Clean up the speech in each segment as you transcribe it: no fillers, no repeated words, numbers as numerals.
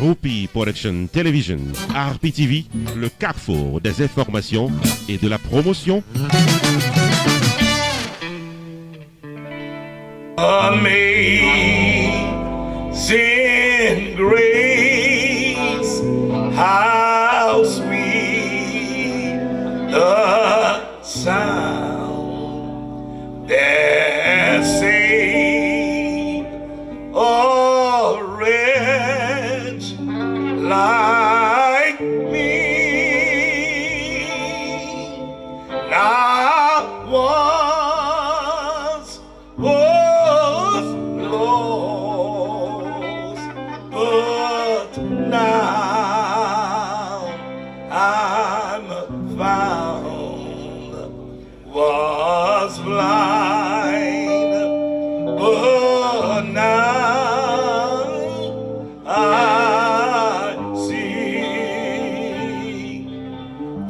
Rupi Production Television, RPTV, le carrefour des informations et de la promotion. Amazing grace, how sweet the sound that saved a wretch like me. Not once was lost, but now I'm found. Was blind, but now I see.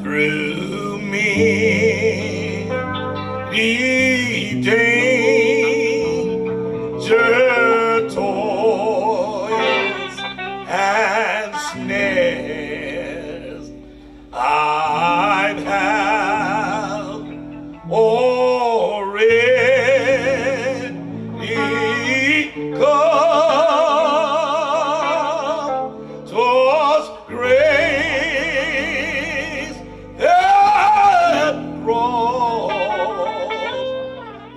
Through me the danger, toils, and snares I've had already come. 'Twas grace that brought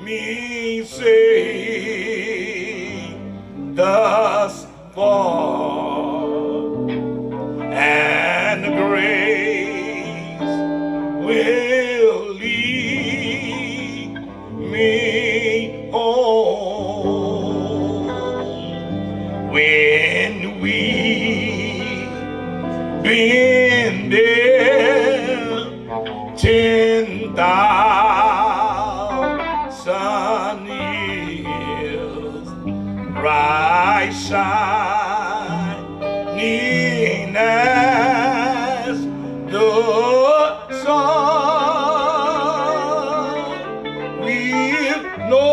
me safe thus far, and grace will lead me home. When we've been there 10,000 years, bright shining as the sun, we've no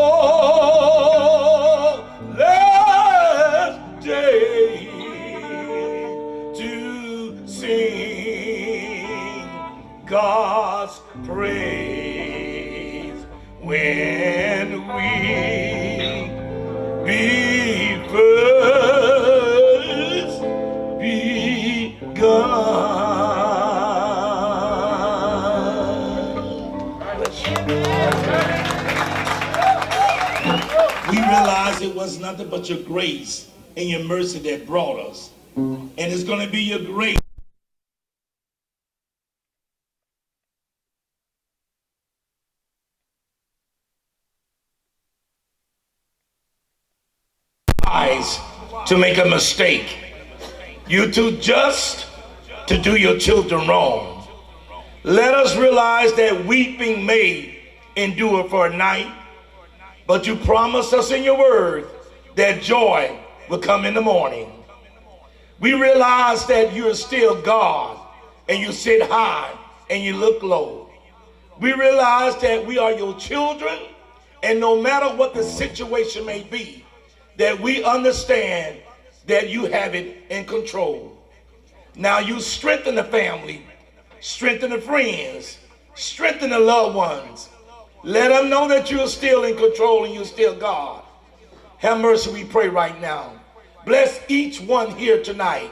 less day to sing God's praise. When we be first we realize it was nothing but your grace and your mercy that brought us. And it's going to be your grace. To make a mistake. You're too just to do your children wrong. Let us realize that weeping may endure for a night, but you promised us in your word that joy will come in the morning. We realize that you're still God, and you sit high and you look low. We realize that we are your children, and no matter what the situation may be, that we understand that you have it in control. Now you strengthen the family, strengthen the friends, strengthen the loved ones. Let them know that you're still in control and you're still God. Have mercy, we pray right now. Bless each one here tonight.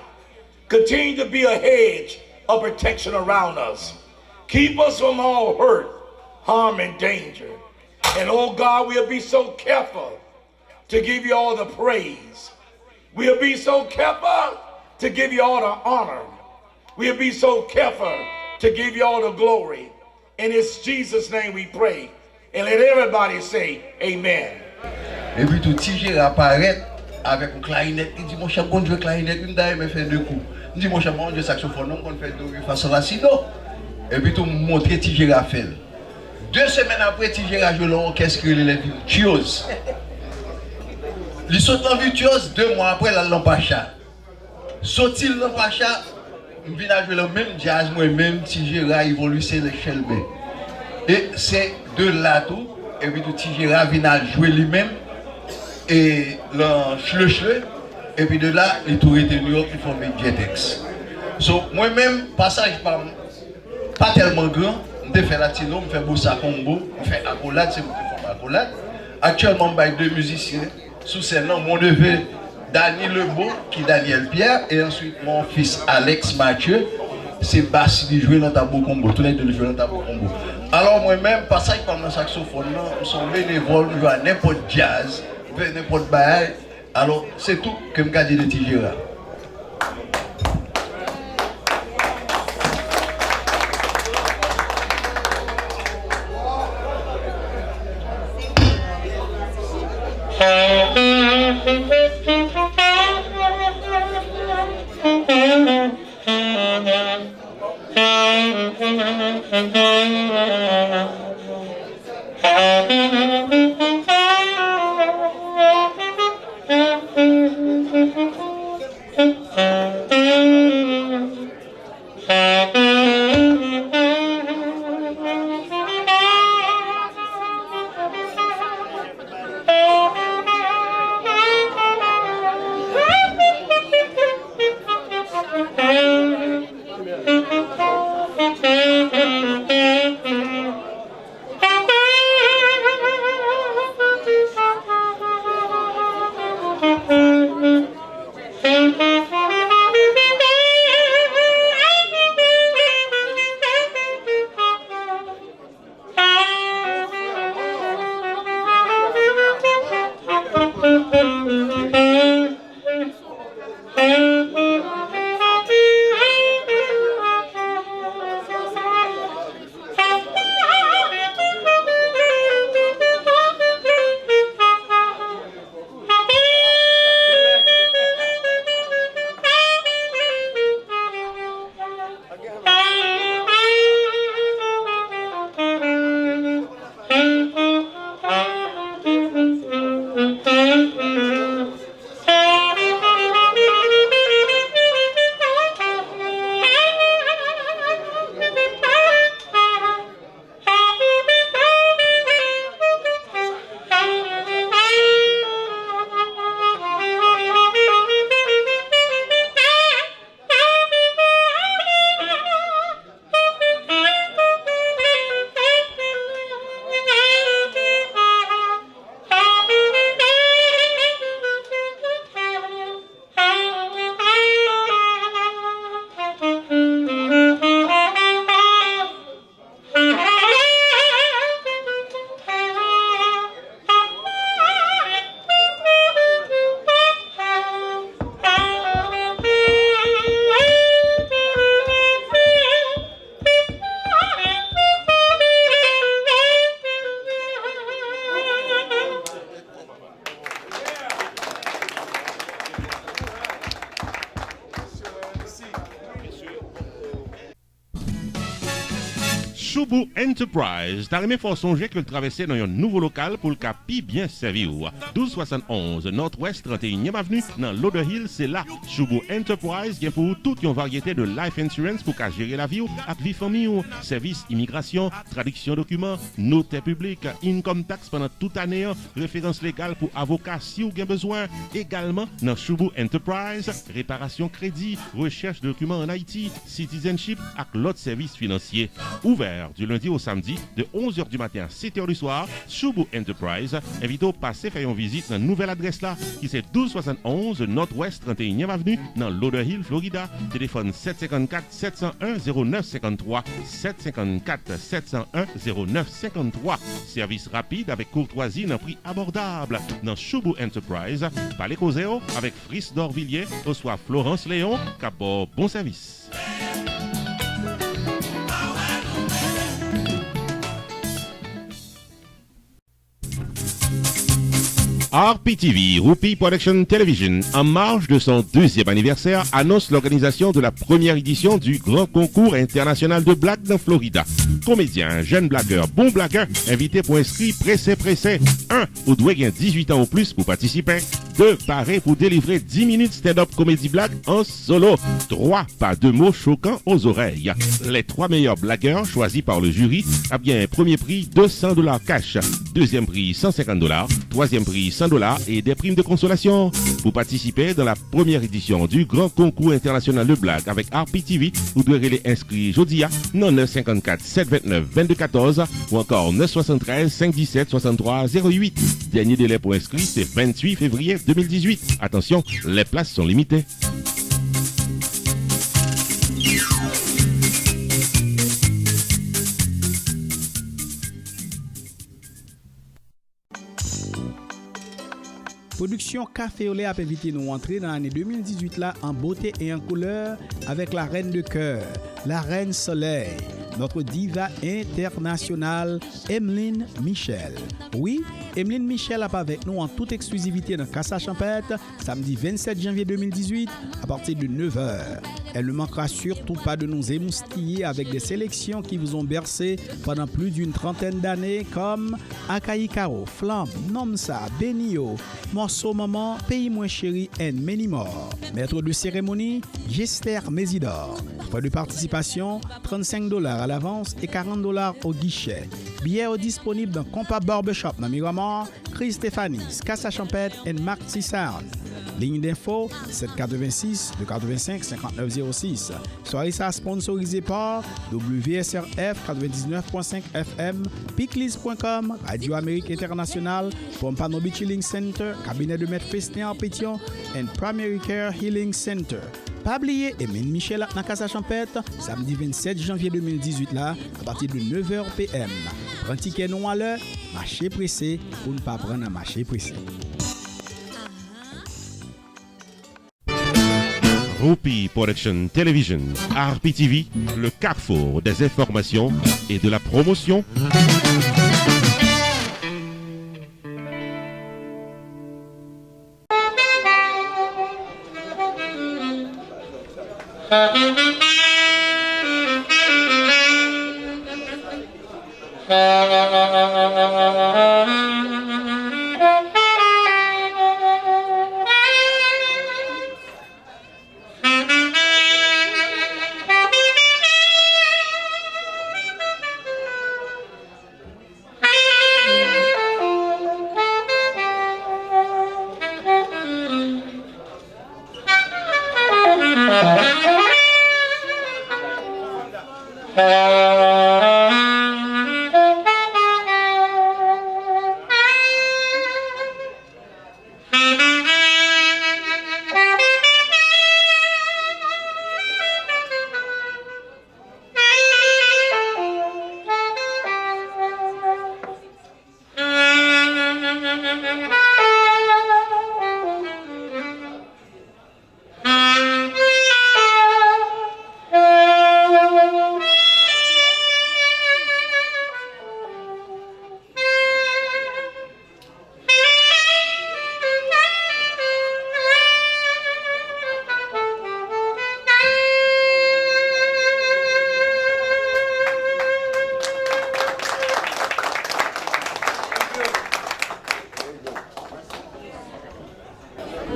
Continue to be a hedge of protection around us. Keep us from all hurt, harm, and danger. And oh God, we'll be so careful to give you all the praise. We'll be so careful to give you all the honor. We'll be so careful to give you all the glory. In it's Jesus' name we pray. And let everybody say amen. Et puis tout Tigé apparaît avec une clarinette. Il dit mon cher bon Dieu clarinette, il m'a fait deux coups. Il dit mon cher bon Dieu saxophone, on fait deux façon la sino. Et puis tout montrer Tigé Raphaël. 2 semaines après Tigé a joué l'orchestre les virtuoses. Il saute en virtuose 2 mois après la Lampacha. Sorti la Lampacha, je viens jouer le même jazz, moi-même, Tigéra évolue, c'est le Shelby. Et c'est de là tout, et puis tout Tigéra vient jouer lui-même, et le chle, Et puis de là, il tout été New York, il formé Jetex. So, moi-même, passage pas tellement grand, je fais latino, je fais bossa combo, je fais accolade, c'est moi qui fais accolade. Actuellement, je suis deux musiciens. Sous scène, mon neveu Daniel Lebeau, qui est Daniel Pierre, et ensuite mon fils Alex Mathieu, c'est Bassi qui joue dans le tableau combo. Tous les deux jouent dans le tableau combo. Alors moi-même, passage par le saxophone, je suis bénévole, je joue à n'importe jazz, n'importe bail. Alors c'est tout que je me garde de Tijera. Choubou Enterprise, t'as remis fort songer que le traversait dans un nouveau local pour le capi bien servi. 1271 Nord-Ouest 31e Avenue, dans Lauder Hill, c'est là. Choubou Enterprise, qui est pour toute une variété de life insurance pour gérer la vie, avec vie famille, service immigration, traduction documents, notaire public, income tax pendant toute année, référence légale pour avocat si vous avez besoin. Également, dans Choubou Enterprise, réparation crédit, recherche de documents en Haïti, citizenship, avec l'autre service financier. Ouvert du lundi au samedi de 11h du matin à 7h du soir. Choubou Enterprise invite au passer faire une visite dans une nouvelle adresse là qui c'est 1271 Nord-Ouest 31e Avenue dans Lauder Hill, Florida. Téléphone 754 701 0953 754 701 0953. Service rapide avec courtoisie d'un prix abordable dans Choubou Enterprise. Parlez causeo avec Fris d'Orvilliers, soit Florence Léon, capot bon service. RPTV, Rupi Production Television, en marge de son 2e anniversaire, annonce l'organisation de la première édition du Grand Concours international de blagues dans Florida. Comédiens, jeunes blagueurs, bons blagueurs, invités pour inscrire pressé. 1. Vous devez gagner 18 ans ou plus pour participer. 2. Paré pour délivrer 10 minutes stand-up comédie blague en solo. 3. Pas de mots choquants aux oreilles. Les 3 meilleurs blagueurs choisis par le jury a bien premier prix $200 cash, deuxième prix $150, troisième prix $150 $100 et des primes de consolation. Pour participer dans la première édition du grand concours international de blagues avec RPTV, vous devrez les inscrire jeudi à 954 729 2214 ou encore 973 517 63 08. Dernier délai pour inscrire, c'est 28 février 2018. Attention, les places sont limitées. Production Café Olé a invité nous entrer dans l'année 2018 là en beauté et en couleur avec la reine de cœur, la reine soleil, notre diva internationale Emeline Michel. Oui, Emeline Michel est avec nous en toute exclusivité dans Casa Champêtre samedi 27 janvier 2018 à partir de 9h. Elle ne manquera surtout pas de nous émoustiller avec des sélections qui vous ont bercé pendant plus d'une trentaine d'années comme Akaï Karo, Flamme, Nomsa, Benio, Morceau Maman, Pays Moins Chéri and many more. Maître de cérémonie, Gester Mésidor. Frais de participation, $35 à l'avance et $40 au guichet. Billets disponibles dans Compa Barbershop dans Miramar, Chris Stéphanie, Casa Champêtre et Marty Sound. Ligne d'info 786 285 5906. Soirée ça sponsorisé par WSRF 99.5 FM, Piclis.com, Radio Amérique Internationale, Pompano Beach Healing Center, Cabinet de Maître Festin en Pétion et Primary Care Healing Center. Pas oublier Emeline Michel dans Casa Champêtre samedi 27 janvier 2018 là à partir de 9h PM. Prends ticket non à l'heure, marché pressé pour ne pas prendre un marché pressé. Rupi Production Television, RPTV, le carrefour des informations et de la promotion.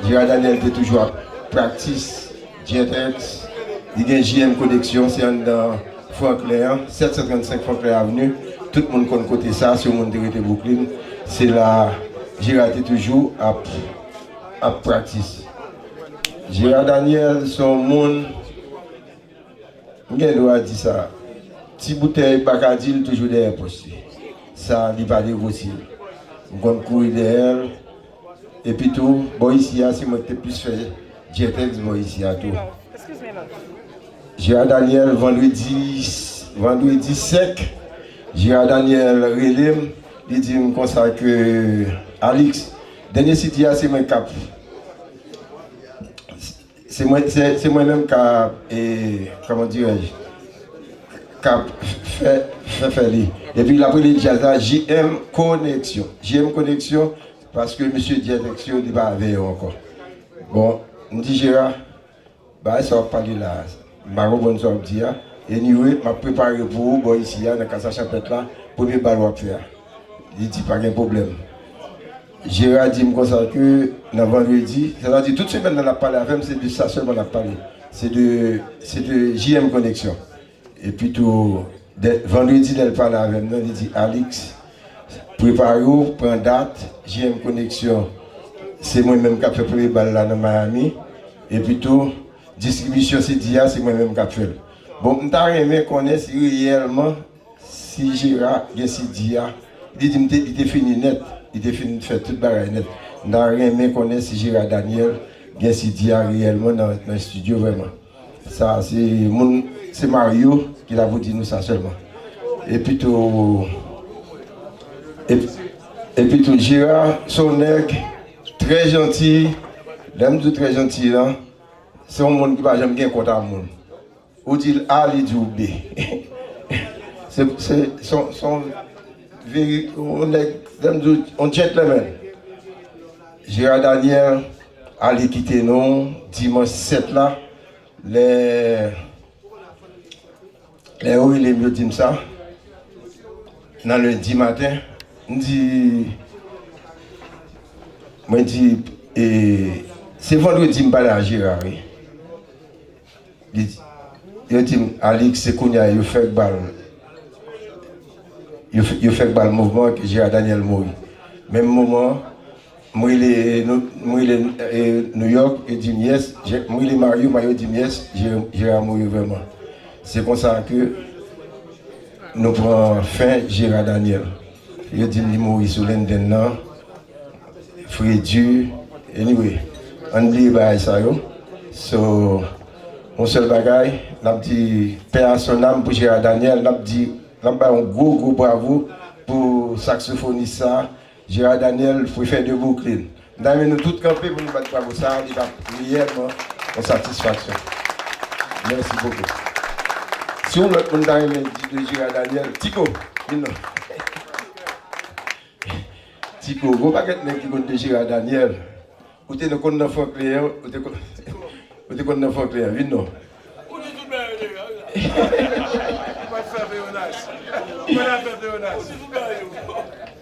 Gérard Daniel était toujours à practice, JetX, il y a JM Connexion, c'est dans Franklin, 735 Franklin Avenue. Tout le monde connaît côté ça, sur le monde de Brooklyn. C'est là, Gérard était toujours à practice. Gérard Daniel, son monde, je dois dire ça. Si bouteille Bacadil, toujours derrière poste. Ça, il va négocier. On courir derrière. Et puis tout, bon ici, c'est moi qui ai plus fait JetX, moi ici à tout. Gérard Daniel, vendredi sec, Gérard Daniel Relim, il dit comme ça que Alix, dernier site, c'est moi cap. C'est moi-même qui, comment dirais-je, cap fait. Et puis après les jazz, JM Connexion. JM Connexion, parce que monsieur Direction n'est pas avec encore. Bon, on dit Gérard, bah, ça va parler là. Ma bonne soirée dire. Et nous, je préparé pour vous, bon, ici, dans la Casa Champêtre là, premier ballon à faire. Il dit pas de problème. Gérard dit comme ça que dans vendredi, c'est-à-dire toute semaine on a parlé avec, c'est de ça seulement on a parlé. C'est de JM Connexion. Et puis tout, vendredi, elle parle avec nous, il dit Alix, préparez-vous, prends date, JM Connexion. c'est moi-même qui ai fait le premier bal là dans Miami. Et puis tout, distribution CDA, c'est moi-même qui ai fait. Bon, je t'ai aimé connaître si réellement, si Gérard, il CDA, il était fini net, il était fini de faire tout le bagage net. Je t'ai aimé connaître si Gérard Daniel, il CDA réellement dans le studio vraiment. Ça, c'est Mario qui l'a dit nous ça seulement. Et puis tout, Gérard, son nègre, très gentil, l'aime tout très gentil là. C'est un monde qui va jamais bien contre un monde. Ou dit A, il dit B. C'est son vérité, on gentleman. Gérard Daniel allait quitter nous dimanche 7 là. Les oui, les mieux disent ça. Dans le lundi matin, moi dis, c'est vendredi, je parle à Gérard. Il dit, Alix, c'est qu'on a fait le mouvement que Gérard Daniel mourit. Même moment, moi, il est New York, il dit yes. Moi, il est Mario dit yes. Gérard mourir vraiment. C'est comme ça que nous prenons fin Gérard Daniel. Il dit qu'il mourit sous l'indemnité. Frédu. Anyway, on dit ça. So, mon seul bagage, on a dit paix à son âme pour Gérard Daniel. On a dit un gros bravo pour saxophoniste ça. Gérard Daniel, il faut faire de Brooklyn. Nous tous camper pour nous battre bravo ça. Il va réellement en satisfaction. Merci beaucoup. Si on a dit de Gérard Daniel, Tico, Tico, vous ne pouvez pas dire de Gérard Daniel. Vous êtes le compte de Franklin, vous êtes le compte de Franklin, oui, non.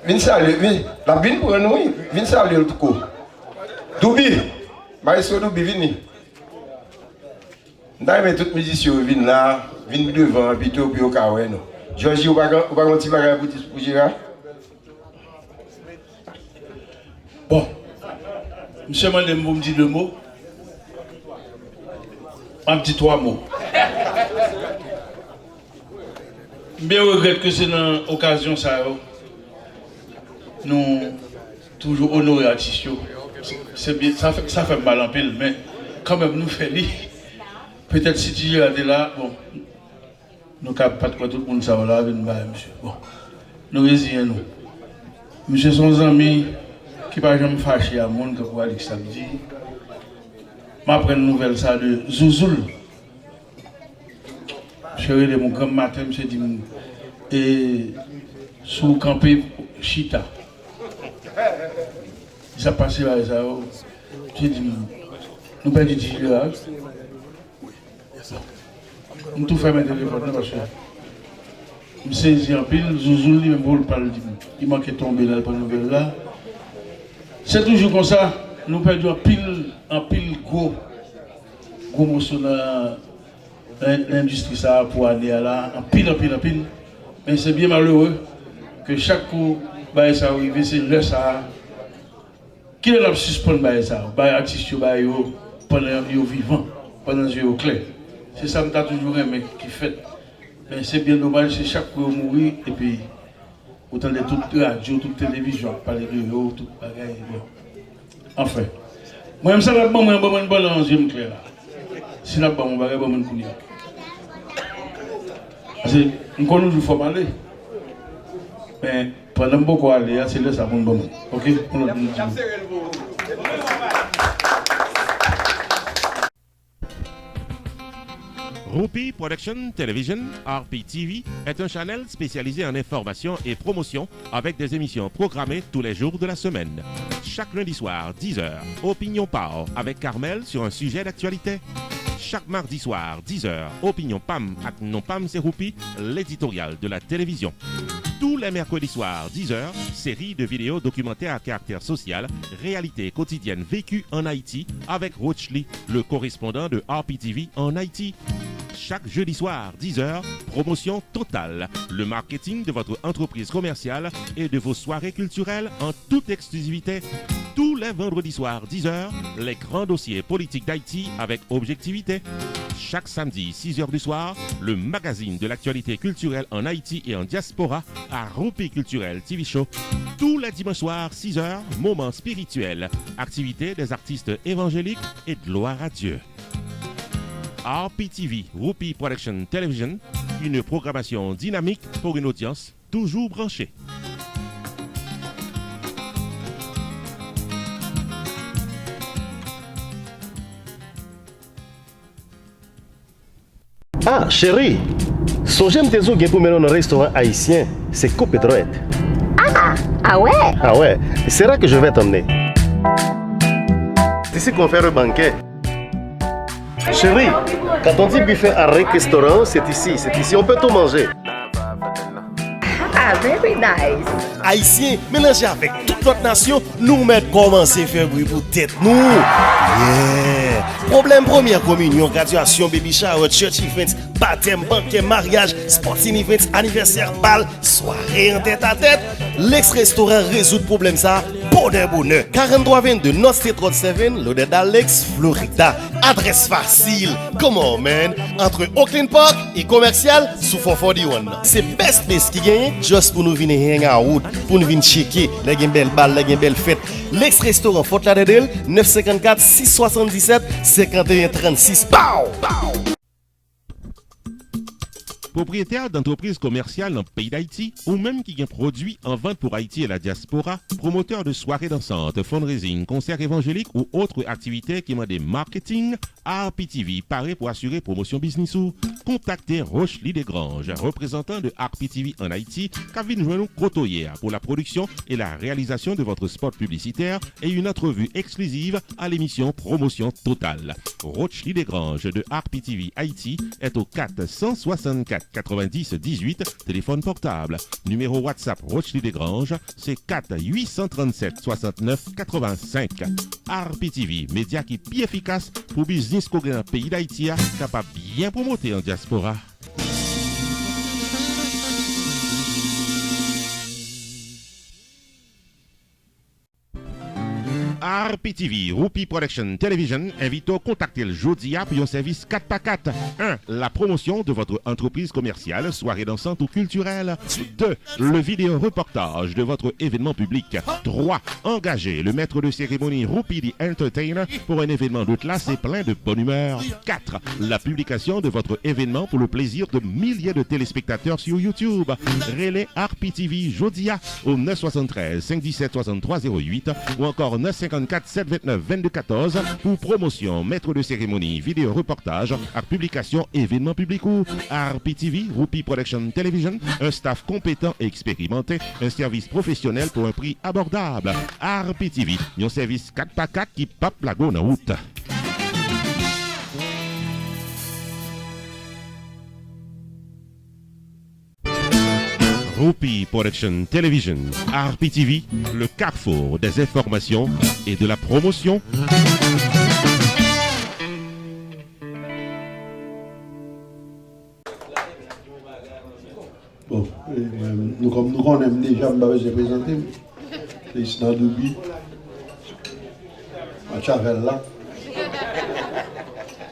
Vin salut, la vin pour nous, vin salut le Tico. Doubi, maestro Doubi, vini. D'ailleurs, toutes les musiciens viennent là, viennent devant, puis tout, puis au cas où. Georgie, vous avez un petit bagage pour Gérard? Bon, monsieur Mandem, vous me dites 2 mots. Un petit 3 mots. Je regrette que c'est dans l'occasion ça, nous toujours honorer l'artiste. C'est bien, ça fait mal en pile, mais quand même nous faisons. Peut-être si tu es là, bon, nous ne pas de quoi tout le monde ça là, monsieur. Bon, nous résignons. Monsieur son ami qui ne va jamais fâcher à monde que pour aller samedi. M'apprends une nouvelle ça de Zouzoul. Je suis de mon grand matin, monsieur dit, et sous campé Chita. Ça passe là, ça. J'ai dit, nous pas dit là. Nous tout fait mes téléphones parce que je me saisis en pile, Zouzoul, il me parle de il manquait tomber là pour la nouvelle là. C'est toujours comme ça, nous perdons en pile gros morceau dans l'industrie ça pour aller là, en pile. Mais c'est bien malheureux que chaque coup, ça arrive, c'est le ça. Qui est là pour suspendre ça, artiste pendant qu'ils sont vivants, pendant qu'ils sont clairs. C'est ça que je toujours aimé qui fait. Mais c'est bien dommage, c'est chaque fois mourir et puis autant de toute radio, toute télévision, parler de l'eau, tout bagaille. Enfin, moi, je ne sais pas si balance, je me clair là. Si je ne sais pas, je ne sais pas. Parce que nous connaissons faut aller. Mais pendant beaucoup aller, c'est là ça pour nous. Ok? Rupi Production Television, RPTV, est un channel spécialisé en information et promotion avec des émissions programmées tous les jours de la semaine. Chaque lundi soir, 10h, Opinion Power avec Carmel sur un sujet d'actualité. Chaque mardi soir, 10h, Opinion Pam avec Non Pam c'est Rupi, l'éditorial de la télévision. Tous les mercredis soirs, 10h, série de vidéos documentaires à caractère social, réalité quotidienne vécue en Haïti avec Roach Lee, le correspondant de RPTV en Haïti. Chaque jeudi soir, 10h, promotion totale. Le marketing de votre entreprise commerciale et de vos soirées culturelles en toute exclusivité. Tous Tous les vendredis soirs, 10h, les grands dossiers politiques d'Haïti avec objectivité. Chaque samedi, 6h du soir, le magazine de l'actualité culturelle en Haïti et en diaspora à Roupi Culturel TV Show. Tous les dimanches soirs, 6h, moments spirituels, activités des artistes évangéliques et de gloire à Dieu. RPTV, Roupi Production Television, une programmation dynamique pour une audience toujours branchée. Ah, chérie, songez me tes pour mener dans un restaurant haïtien, c'est Coupe Droite. Ah ouais? Ah ouais, c'est là que je vais t'emmener. C'est ici qu'on fait le banquet. Chérie, quand on dit buffet à restaurant, c'est ici, on peut tout manger. Ah, very nice. Haïtiens, mélangés avec toute notre nation, nous mettons commencer à faire bruit pour tête nous. Yeah. Problème première communion, graduation, baby shower, church events, baptême, banquet, mariage, sporting events, anniversaire, bal, soirée en tête à tête. L'ex-restaurant résout le problème ça, bonheur. 4322 North State Road 7, l'odeur d'Alex, Florida. Adresse facile, come on man, entre Oakland Park et commercial sous 441. C'est best place qui gagne, juste pour nous venir hang out, pour nous venir checker, les gagne belle balle, les gagne belle fête. L'ex-restaurant Fort Lauderdale, 954 677 51 36. Pow! Propriétaire d'entreprises commerciales dans le pays d'Haïti ou même qui ont produit en vente pour Haïti et la diaspora, promoteur de soirées dansantes, fundraising, concerts évangéliques ou autres activités qui demandent marketing, RPTV paraît pour assurer promotion business ou contactez Rochely Desgranges, représentant de RPTV en Haïti, qui vient nous côtoyer pour la production et la réalisation de votre spot publicitaire et une entrevue exclusive à l'émission Promotion Totale. Rochely Desgranges de RPTV Haïti est au 464 90 18, téléphone portable. Numéro WhatsApp Rochely Desgranges, c'est 4 837 69 85. RPTV, média qui est plus efficace pour business qu'on gagne dans le pays d'Haïti, capable bien promoter en diaspora. RPTV, Roupi Production Television, invite à contacter le jeudi pour un service 4x4. 1. La promotion de votre entreprise commerciale, soirée dansante ou culturelle. 2. Le vidéo reportage de votre événement public. 3. Engager le maître de cérémonie Roupi the Entertainer pour un événement de classe et plein de bonne humeur. 4. La publication de votre événement pour le plaisir de milliers de téléspectateurs sur YouTube. Relais RPTV Jodia au 973 517 63 08 ou encore 954 729 22 14 pour promotion, maître de cérémonie, vidéo reportage, art publication, événement public ou RPTV, Roupi Production Television, un staff compétent et expérimenté, un service professionnel pour un prix abordable. RPTV, un service 4x4 qui pape la go en route. Roupi Production Television, RPTV, le carrefour des informations et de la promotion. Bon, nous comme nous connaissons déjà, je vais présenter. C'est ici dans Doubi, à Chavel là.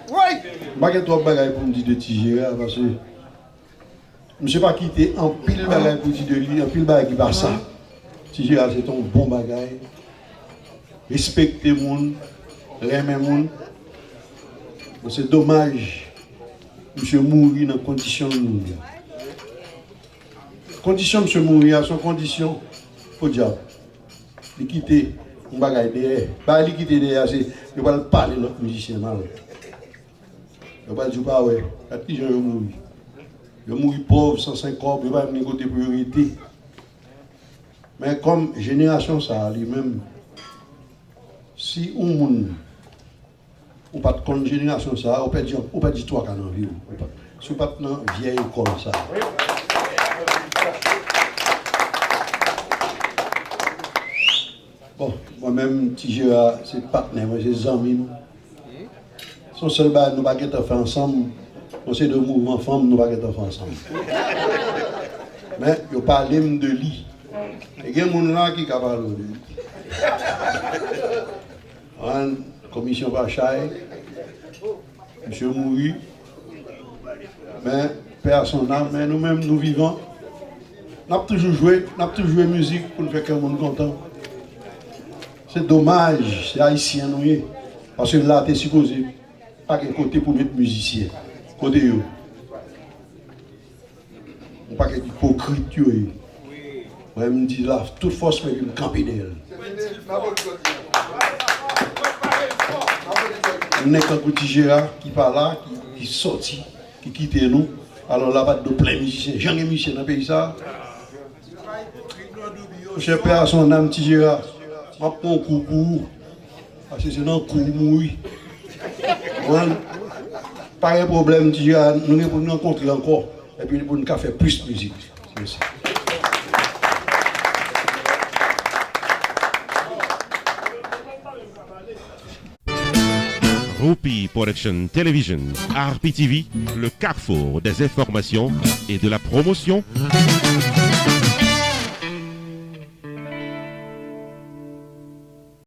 Je ne sais pas trop de bagages pour me dire de Tigéra parce que je ne sais pas quitter en pile bagaille pour dire de lui, en pile bagaille qui passe ça. Tigéra c'est un bon bagaille. Respecter les gens, aimer les gens. C'est dommage, monsieur mourir dans les conditions de mourir. Condition de mourir, son condition, faut dire, il quitte un bagaille derrière. Pas il quitte derrière, c'est il va parler de l'autre musicien mal. Il va dire pas ouais, quand les gens mourent. Ils mourent pauvres, sans 5 corps, ils vont venir côté priorité. Mais comme génération ça, lui-même, si on monde, on pas de génération ça, on peut dire 3 canons vie. Si on pas dans vieille école ça. Bon, moi-même, Tigéra, c'est partenaire, moi j'ai amis. Son seul bail, nous ne pouvons pas faire ensemble. On sait de mouvement femmes, nous ne pouvons pas faire ensemble. Mais il parle de lui. Il y a des gens là qui parlent de lui. En commission Bachaï, monsieur Mouri, mais père son âme, mais nous-mêmes nous vivons. Nous avons toujours joué musique pour nous faire que le monde content. C'est dommage, c'est haïtien nous, parce que là, tu es supposé pas qu'un côté pour mettre musicien. Côté yo. Pas qu'un hypocrite yo. Moi, je me dis là, toute force, mais une camper d'elle. On est qu'un petit Gérard qui parle là, qui sortit, qui quitte nous. Alors là, pas de plein musicien. J'en ai musicien dans le pays ça. Cher père, son âme, petit Gérard. Je prends un coup pour. Parce que c'est un coup mouille. Pas de problème, petit Gérard. Nous allons nous rencontrer encore. Et puis nous allons faire plus de musique. Merci. Roupi Production Television, RPTV, le carrefour des informations et de la promotion.